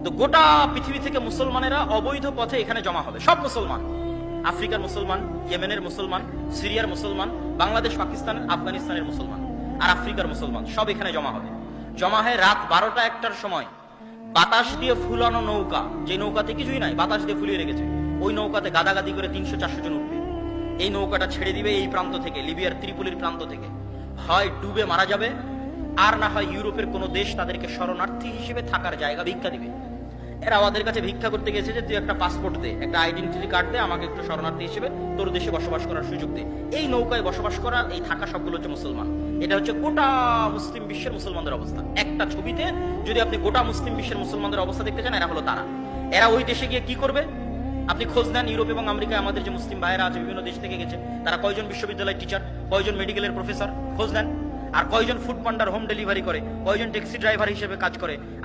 তো গোটা পৃথিবী থেকে মুসলমানেরা অবৈধ পথে এখানে জমা হবে, সব মুসলমান, আফ্রিকার মুসলমান, ইয়েমেনের মুসলমান, সিরিয়ার মুসলমান, বাংলাদেশ, পাকিস্তান, আফগানিস্তানের মুসলমান আর আফ্রিকার মুসলমান সব এখানে জমা হবে। জমা হয় রাত 12টা-1টার সময়। বাতাস দিয়ে ফুলানো নৌকা, যে নৌকাতে কিছুই নাই, বাতাস দিয়ে ফুলিয়ে রেখেছে, ওই নৌকাতে গাদাগাদি করে 300-400 জন উঠবে। এই নৌকাটা ছেড়ে দিবে এই প্রান্ত থেকে, লিবিয়ার ত্রিপলির প্রান্ত থেকে। হয় ডুবে মারা যাবে, আর না হয় ইউরোপের কোন দেশ তাদেরকে শরণার্থী হিসেবে থাকার জায়গা ভিক্ষা দিবে। এরা আমাদের কাছে ভিক্ষা করতে গেছে যে তুই একটা পাসপোর্ট দে, একটা আইডেন্টিটি কার্ড দে, আমাকে একটু শরণার্থী হিসেবে তোর দেশে বসবাস করার সুযোগ দে। এই নৌকায় বসবাস করা, এই থাকা সবগুলো হচ্ছে মুসলমান। এটা হচ্ছে গোটা মুসলিম বিশ্বের মুসলমানদের অবস্থা। একটা ছবিতে যদি আপনি গোটা মুসলিম বিশ্বের মুসলমানদের অবস্থা দেখতে চান, এরা হলো তারা। এরা ওই দেশে গিয়ে কি করবে? আপনি খোঁজ নেন, ইউরোপ এবং আমেরিকায় আমাদের যে মুসলিম ভাইয়েরা আছে বিভিন্ন দেশ থেকে গেছে, তারা কয়জন বিশ্ববিদ্যালয়ের টিচার, কয়জন মেডিকেলের প্রফেসর, খোঁজ নেন। আর কয়জন ফুড পান্ডার হোম ডেলিভারি করে, কয়জন ট্যাক্সি ড্রাইভার হিসেবে কাজ করে।